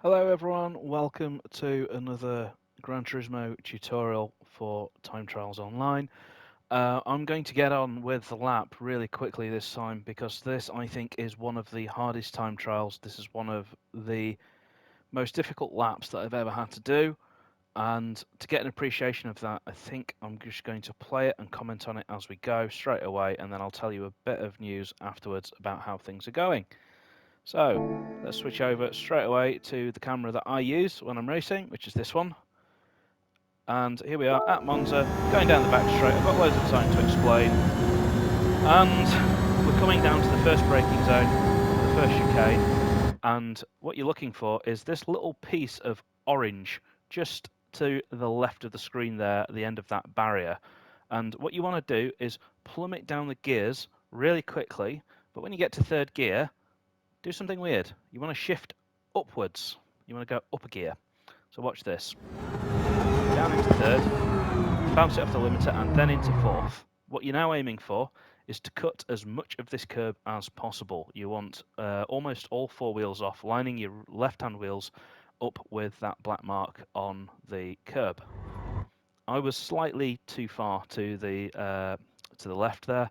Hello everyone, welcome to another Gran Turismo tutorial for Time Trials Online. I'm going to get on with the lap really quickly this time because this I think is one of the hardest time trials. This is one of the most difficult laps that I've ever had to do, and to get an appreciation of that I think I'm just going to play it and comment on it as we go straight away, and then I'll tell you a bit of news afterwards about how things are going. So let's switch over straight away to the camera that I use when I'm racing, which is this one. And here we are at Monza, going down the back straight. I've got loads of time to explain. And we're coming down to the first braking zone, the first chicane. And what you're looking for is this little piece of orange just to the left of the screen there, at the end of that barrier. And what you want to do is plummet down the gears really quickly. But when you get to third gear, do something weird. You want to shift upwards. You want to go up a gear. So watch this. Down into third, bounce it off the limiter, and then into fourth. What you're now aiming for is to cut as much of this curb as possible. You want almost all four wheels off, lining your left-hand wheels up with that black mark on the curb. I was slightly too far to the left there,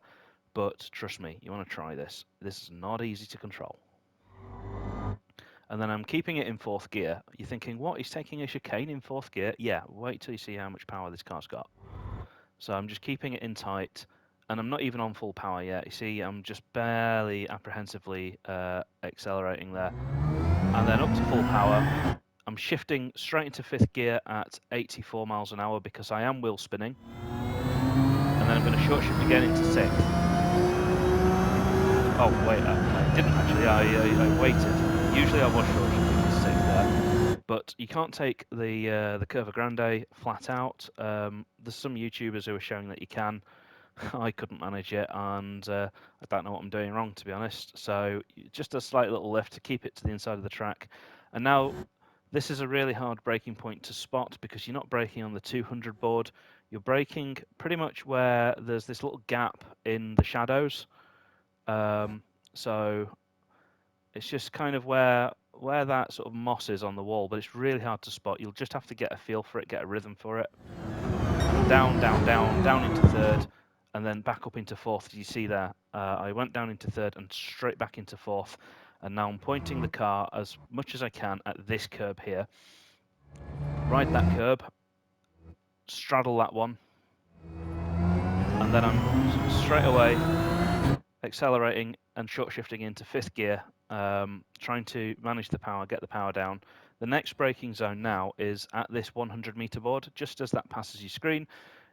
but trust me, you want to try this. This is not easy to control. And then I'm keeping it in fourth gear. You're thinking, what? He's taking a chicane in fourth gear? Yeah, wait till you see how much power this car's got. So I'm just keeping it in tight, and I'm not even on full power yet. You see, I'm just barely apprehensively accelerating there. And then up to full power. I'm shifting straight into fifth gear at 84 miles an hour because I am wheel spinning. And then I'm going to short shift again into sixth. Oh, wait, I didn't actually. I waited. Usually I was short shifting into sixth there. But you can't take the Curva Grande flat out. There's some YouTubers who are showing that you can. I couldn't manage it, and I don't know what I'm doing wrong, to be honest. So just a slight little lift to keep it to the inside of the track. And now this is a really hard braking point to spot because you're not braking on the 200 board. You're braking pretty much where there's this little gap in the shadows. So it's just kind of where that sort of moss is on the wall, but it's really hard to spot. You'll just have to get a feel for it, get a rhythm for it. And down, down, down, down into third, and then back up into fourth. You see there, I went down into third and straight back into fourth, and now I'm pointing the car as much as I can at this curb here. Ride that curb, straddle that one, and then I'm straight away accelerating and short shifting into fifth gear, trying to manage the power, get the power down. The next braking zone now is at this 100 meter board. Just as that passes your screen,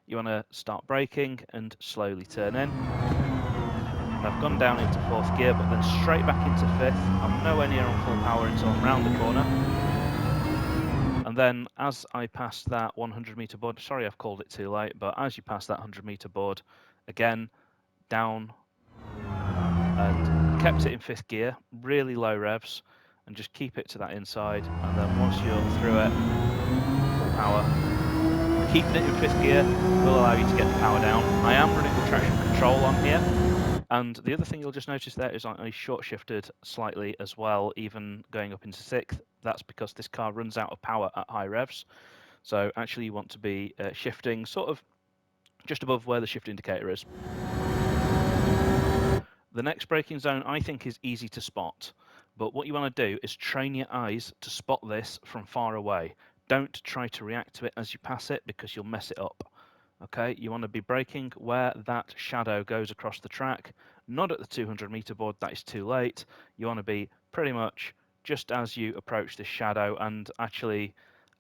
you want to start braking and slowly turn in. And I've gone down into fourth gear, but then straight back into fifth. I'm nowhere near on full power until I'm round the corner. And then as I pass that 100 meter board, sorry I've called it too late, but as you pass that 100 meter board, again, down, and kept it in fifth gear, really low revs, and just keep it to that inside. And then once you're through it, full power. Keeping it in fifth gear will allow you to get the power down. I am running the traction control on here. And the other thing you'll just notice there is I short shifted slightly as well, even going up into sixth. That's because this car runs out of power at high revs. So actually you want to be shifting sort of just above where the shift indicator is. The next braking zone I think is easy to spot, but what you want to do is train your eyes to spot this from far away. Don't try to react to it as you pass it because you'll mess it up. Okay, you want to be braking where that shadow goes across the track, not at the 200 meter board, that is too late. You want to be pretty much just as you approach this shadow, and actually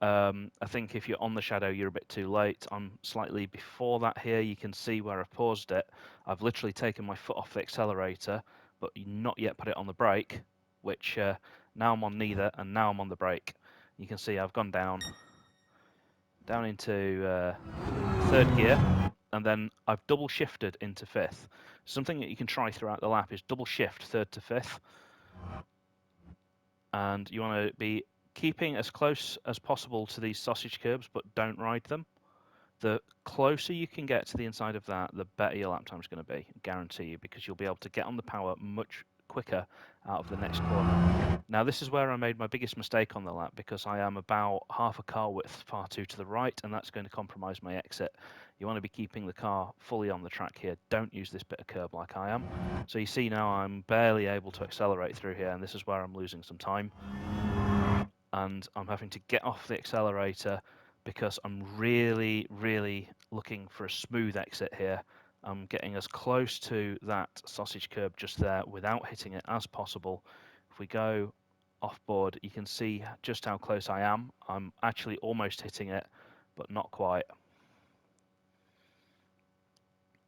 I think if you're on the shadow you're a bit too late. I'm slightly before that here. You can see where I've paused it. I've literally taken my foot off the accelerator but not yet put it on the brake, which now I'm on neither, and now I'm on the brake. You can see I've gone down into third gear, and then I've double shifted into fifth. Something that you can try throughout the lap is double shift third to fifth, and you want to be keeping as close as possible to these sausage curbs, but don't ride them. The closer you can get to the inside of that, the better your lap time is going to be, I guarantee you, because you'll be able to get on the power much quicker out of the next corner. Now this is where I made my biggest mistake on the lap, because I am about half a car width far too to the right, and that's going to compromise my exit. You want to be keeping the car fully on the track here. Don't use this bit of curb like I am. So you see now I'm barely able to accelerate through here, and this is where I'm losing some time. And I'm having to get off the accelerator because I'm really, really looking for a smooth exit here. I'm getting as close to that sausage curb just there without hitting it as possible. If we go off board, you can see just how close I am. I'm actually almost hitting it, but not quite.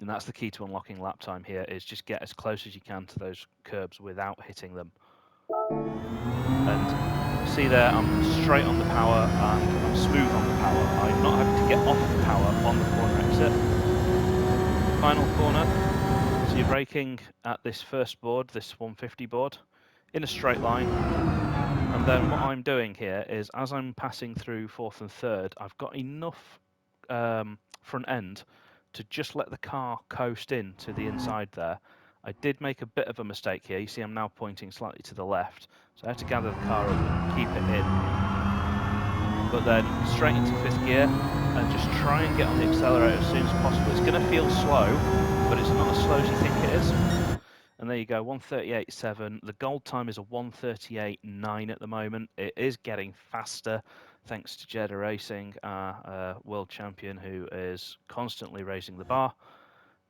And that's the key to unlocking lap time here, is just get as close as you can to those curbs without hitting them. And see there, I'm straight on the power and I'm smooth on the power. I'm not having to get off the power on the corner exit. Final corner, so you're braking at this first board, this 150 board, in a straight line. And then what I'm doing here is, as I'm passing through fourth and third, I've got enough front end to just let the car coast in to the inside there. I did make a bit of a mistake here. You see I'm now pointing slightly to the left, so I have to gather the car up and keep it in. But then straight into fifth gear and just try and get on the accelerator as soon as possible. It's going to feel slow, but it's not as slow as you think it is. And there you go, 1:38.7. The gold time is a 1:38.9 at the moment. It is getting faster thanks to Jeddah Racing, our world champion, who is constantly raising the bar.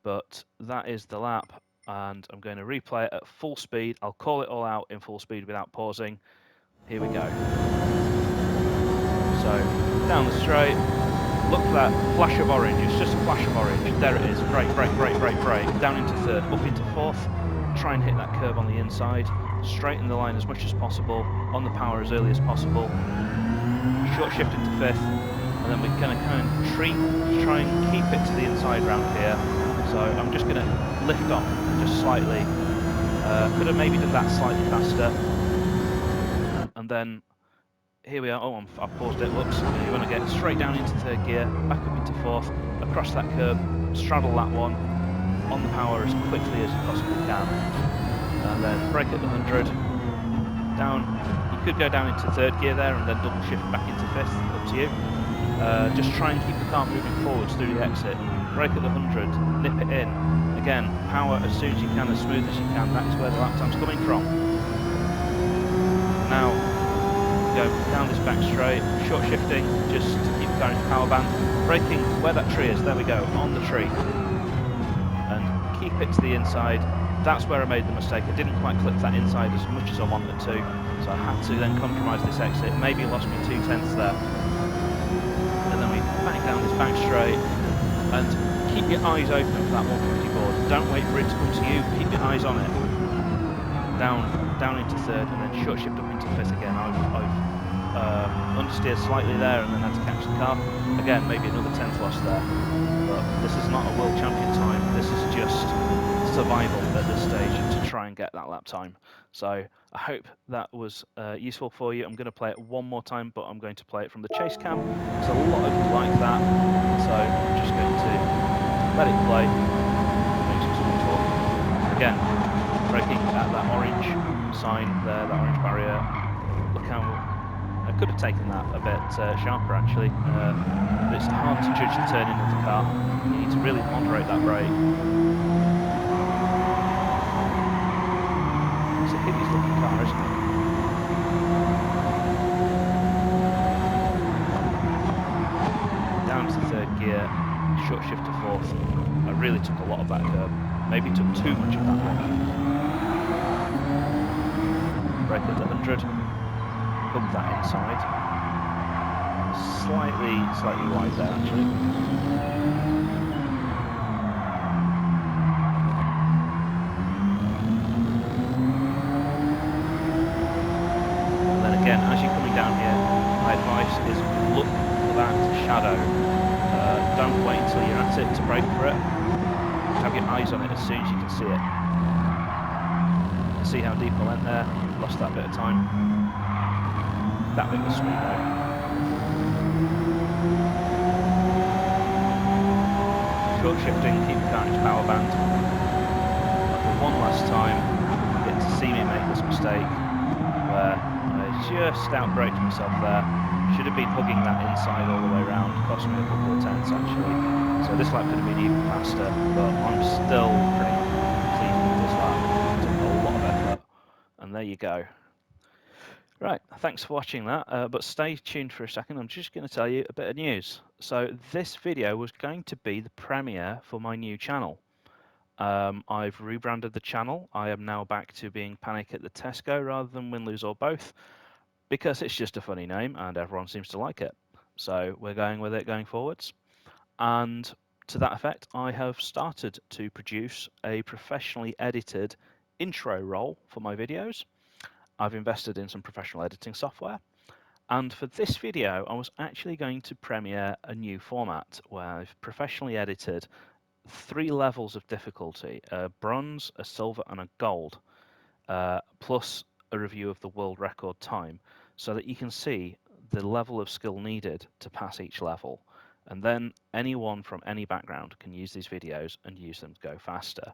But that is the lap, and I'm going to replay it at full speed. I'll call it all out in full speed without pausing. Here we go. So, down the straight, look for that flash of orange. It's just a flash of orange. There it is. Brake, brake, brake, brake, brake. Down into third, up into fourth. Try and hit that curve on the inside. Straighten the line as much as possible. On the power as early as possible. Short shift into fifth. And then we're going to kind of try and keep it to the inside round here. So I'm just going to lift off just slightly. Could have maybe done that slightly faster. And then here we are. Oh, I've paused it. Whoops. You want to get straight down into third gear, back up into fourth, across that curb, straddle that one, on the power as quickly as you possibly can. And then brake at the 100. Down. You could go down into third gear there and then double shift back into fifth. Up to you. Just try and keep the car moving forwards through the exit. Brake at the 100. Nip it in. Again, power as soon as you can, as smooth as you can. That is where the lap time's coming from. Now, go down this back straight, short shifting, just to keep the car into power band, braking where that tree is, there we go, on the tree, and keep it to the inside. That's where I made the mistake. I didn't quite clip that inside as much as I wanted to, so I had to then compromise this exit. Maybe lost me 2/10 there. And then we back down this back straight, and keep your eyes open for that 150 board. Don't wait for it to come to you, keep your eyes on it. Down into third, and then short shift up into fifth again. I've understeered slightly there and then had to catch the car. Again, maybe another 10th loss there. But this is not a world champion time. This is just survival at this stage to try and get that lap time. So I hope that was useful for you. I'm going to play it one more time, but I'm going to play it from the chase cam. So a lot of you like that. So I'm just going to let it play. Make some small talk. Again, braking at that orange sign there, that orange barrier. Look how I could have taken that a bit sharper actually, but it's hard to judge the turning of the car. You need to really moderate that brake. It's a hideous looking car, isn't it? Down to third gear, short shift to fourth. I really took a lot of that curb. Maybe took too much of that one. Brake at the 100, hook that inside, slightly wide there actually. And then again, as you're coming down here, my advice is look for that shadow. Don't wait until you're at it to brake for it. Have your eyes on it as soon as you can see it. See how deep I went there, lost that bit of time. That bit was sweet though. Short shifting, keep the car in its power band. One last time, get to see me make this mistake where I just outbraked myself there. Should have been hugging that inside all the way around, cost me a couple of tenths actually. So this lap could have been even faster, but I'm still pretty pleased with this lap. It took a lot of effort, and there you go. Right, thanks for watching that, but stay tuned for a second. I'm just going to tell you a bit of news. So this video was going to be the premiere for my new channel. I've rebranded the channel. I am now back to being Panic at the Tesco rather than Win, Lose or Both, because it's just a funny name and everyone seems to like it. So we're going with it going forwards. And to that effect, I have started to produce a professionally edited intro roll for my videos. I've invested in some professional editing software. And for this video, I was actually going to premiere a new format where I've professionally edited 3 levels of difficulty, a bronze, a silver and a gold, plus a review of the world record time, so that you can see the level of skill needed to pass each level. And then anyone from any background can use these videos and use them to go faster.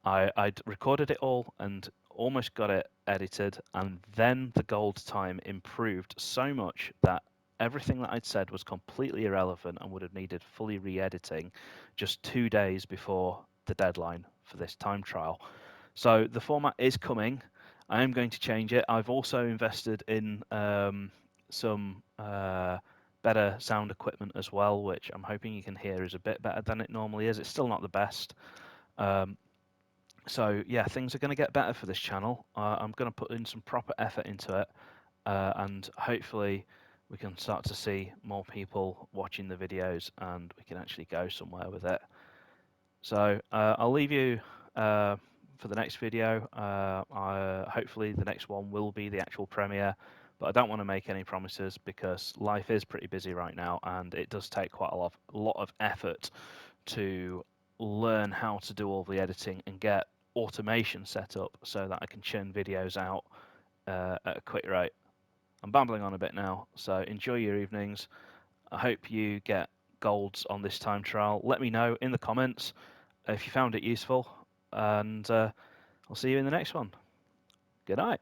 I'd recorded it all and almost got it edited, and then the gold time improved so much that everything that I'd said was completely irrelevant and would have needed fully re-editing just 2 days before the deadline for this time trial. So the format is coming. I am going to change it. I've also invested in some better sound equipment as well, which I'm hoping you can hear is a bit better than it normally is. It's still not the best. So yeah, things are going to get better for this channel. I'm going to put in some proper effort into it, and hopefully we can start to see more people watching the videos and we can actually go somewhere with it. So I'll leave you for the next video. Hopefully the next one will be the actual premiere, but I don't want to make any promises because life is pretty busy right now and it does take quite a lot of effort to learn how to do all the editing and get automation set up so that I can churn videos out at a quick rate. I'm babbling on a bit now, so enjoy your evenings. I hope you get golds on this time trial. Let me know in the comments if you found it useful, and I'll see you in the next one. Good night.